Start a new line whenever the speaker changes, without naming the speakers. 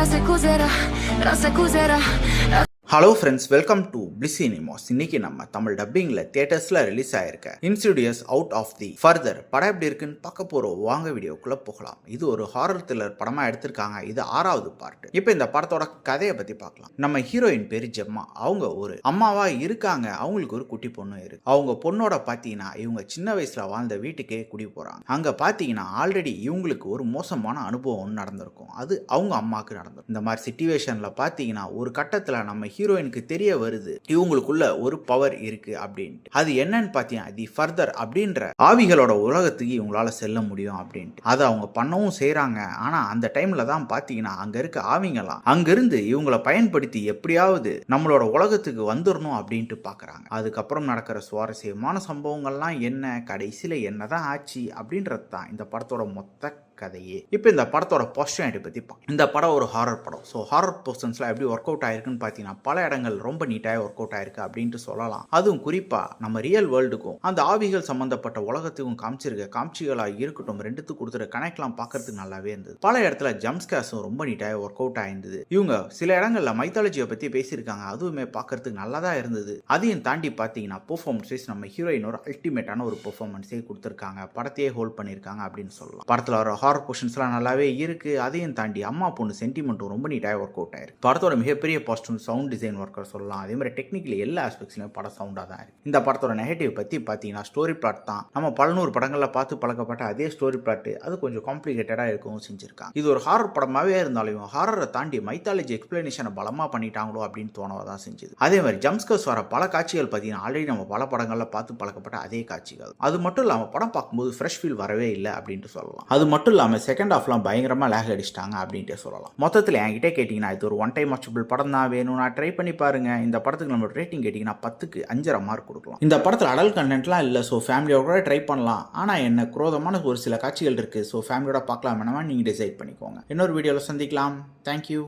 Rasakusera.
Hello friends, welcome to Bliss Cinemas. இன்னைக்கு நம்ம தமிழ் டப்பிங்கில் தியேட்டர்ஸில் ரிலீஸ் ஆயிருக்க Insidious out of the Further படம் எப்படி இருக்குன்னு பார்க்க போகிறோம். வாங்க வீடியோக்குள்ளே போகலாம். இது ஒரு ஹாரர் த்ரில்லர் படமாக எடுத்திருக்காங்க. இது 6வது பார்ட். இப்போ இந்த படத்தோட கதையை பற்றி பார்க்கலாம். நம்ம ஹீரோயின் பேர் ஜெம்மா. அவங்க ஒரு அம்மாவா இருக்காங்க. அவங்களுக்கு ஒரு குட்டி பொண்ணு இருக்கு. அவங்க பொண்ணோட பார்த்தீங்கன்னா இவங்க சின்ன வயசில் வாழ்ந்த வீட்டுக்கே குடி போகிறாங்க. அங்கே பார்த்தீங்கன்னா ஆல்ரெடி இவங்களுக்கு ஒரு மோசமான அனுபவம் நடந்திருக்கும். அது அவங்க அம்மாவுக்கு நடந்திருக்கும். இந்த மாதிரி சிச்சுவேஷனில் பார்த்தீங்கன்னா ஒரு கட்டத்தில் நம்ம ஹீரோயினுக்கு தெரிய வருது இவங்களுக்குள்ள ஒரு பவர் இருக்கு அப்படின்ட்டு. அது என்னன்னு பார்த்தீங்கன்னா தி ஃபர்தர் அப்படின்ற ஆவிகளோட உலகத்துக்கு இவங்களால செல்ல முடியும் அப்படின்ட்டு. அதை அவங்க பண்ணவும் செய்யறாங்க. ஆனா அந்த டைம்ல தான் பார்த்தீங்கன்னா அங்க இருக்க ஆவிங்கெல்லாம் அங்கிருந்து இவங்களை பயன்படுத்தி எப்படியாவது நம்மளோட உலகத்துக்கு வந்துடணும் அப்படின்ட்டு பாக்குறாங்க. அதுக்கப்புறம் நடக்கிற சுவாரஸ்யமான சம்பவங்கள்லாம் என்ன, கடைசியில என்னதான் ஆச்சு அப்படின்றது தான் இந்த படத்தோட மொத்த கதையே. இப்போ இந்த படத்தோட பாசிட்டிவிட்டி பற்றி இந்த படம் ஒரு ஹாரர் படம். ஸோ ஹாரர் போர்ஷன்ஸ்லாம் எப்படி ஒர்க் அவுட் ஆயிருக்குன்னு பார்த்தீங்கன்னா பல இடங்கள் ரொம்ப நீட்டாக ஒர்க் அவுட் ஆயிருக்கு அப்படின்ட்டு சொல்லலாம். அதுவும் குறிப்பாக நம்ம ரியல் வேர்ல்டுக்கும் அந்த ஆவிகள் சம்பந்தப்பட்ட உலகத்துக்கும் காமிச்சிருக்க காட்சிகளாக இருக்கட்டும், ரெண்டுத்துக்கு கொடுத்துருக்க கனெக்ட்லாம் பார்க்கறதுக்கு நல்லாவே இருந்தது. பல இடத்துல ஜம்ப்ஸ்கேர்ஸும் ரொம்ப நீட்டாக ஒர்க் அவுட் ஆயிருந்தது. இவங்க சில இடங்களில் மைத்தாலஜியை பற்றி பேசியிருக்காங்க. அதுவுமே பார்க்கறதுக்கு நல்லா தான் இருந்தது. அதையும் தாண்டி பார்த்தீங்கன்னா பெர்ஃபார்மன்ஸஸ் நம்ம ஹீரோயின் ஒரு அல்டிமேட்டான ஒரு பெர்ஃபார்மன்ஸே கொடுத்துருக்காங்க. படத்தையே ஹோல்ட் பண்ணியிருக்காங்க அப்படின்னு சொல்லலாம். படத்தில் வர ஹாரர் போர்ஷன்ஸ்லாம் நல்லாவே இருக்கு. அதையும் தாண்டி அம்மா பொண்ணு சென்டிமெண்ட்டும் ரொம்ப நீட்டாக ஒர்க் அவுட் ஆயிருக்கு. படத்தோட மிகப்பெரிய பாசிட்டிவ் சவுண்ட் டிசைன் ஒர்க்கர் சொல்லலாம். அதே மாதிரி டெக்னிக்கலி எல்லா ஆஸ்பெக்ட்ஸ்லையும் படம் சவுண்டாக தான் இருக்கு. இந்த படத்தோட நெகட்டிவ் பற்றி பார்த்தீங்கன்னா ஸ்டோரி பிளாட் தான். நம்ம 100 படங்களில் பார்த்து பழக்கப்பட்ட அதே ஸ்டோரி பிளாட் அது கொஞ்சம் காம்ப்ளிகேட்டடாக இருக்கவும் செஞ்சிருக்காங்க. இது ஒரு ஹாரர் படமாகவே இருந்தாலும் ஹாரரை தாண்டி மைத்தாலஜி எக்ஸ்பிளனேஷனை பலமாக பண்ணிட்டாங்களோ அப்படின்னு தோணவதான் செஞ்சது. அதே மாதிரி ஜம்ப்ஸ்கர்ஸ் வர பல காட்சிகள் பார்த்தீங்கன்னா ஆல்ரெடி நம்ம பல படங்களில் பார்த்து பழக்கப்பட்ட அதே காட்சிகள். அது மட்டும் இல்லாமல் படம் பார்க்கும்போது ஃப்ரெஷ் ஃபீல் வரவே இல்லை அப்படின்ட்டு சொல்லலாம். அது மட்டும் இல்லாமல் செகண்ட் ஹாஃப்லாம் பயங்கரமாக லேக் அடிச்சிட்டாங்க அப்படின்ட்டு சொல்லலாம். மொத்தத்தில் என்கிட்ட கேட்டிங்கன்னா இது ஒரு ஒன் டைம் வாட்சபிள் படம் தான். வேணும்னா ட்ரை பண்ணி பாருங்க. இந்த படத்துக்கு நம்ம ரேட்டிங் கேட்டிங்கன்னா 10க்கு 5.5 மார்க் கொடுக்கலாம். இந்த படத்தில் அடல்ட் கண்டென்ட்லாம் இல்லை. ஸோ ஃபேமிலியோட கூட ட்ரை பண்ணலாம். ஆனால் என்ன குரோதமான ஒரு சில காட்சிகள் இருக்குது. ஸோ ஃபேமிலியோட பார்க்கலாம் வேணாமா நீங்கள் டிசைட் பண்ணிக்கோங்க. இன்னொரு வீடியோவில் சந்திக்கலாம். தேங்க்யூ.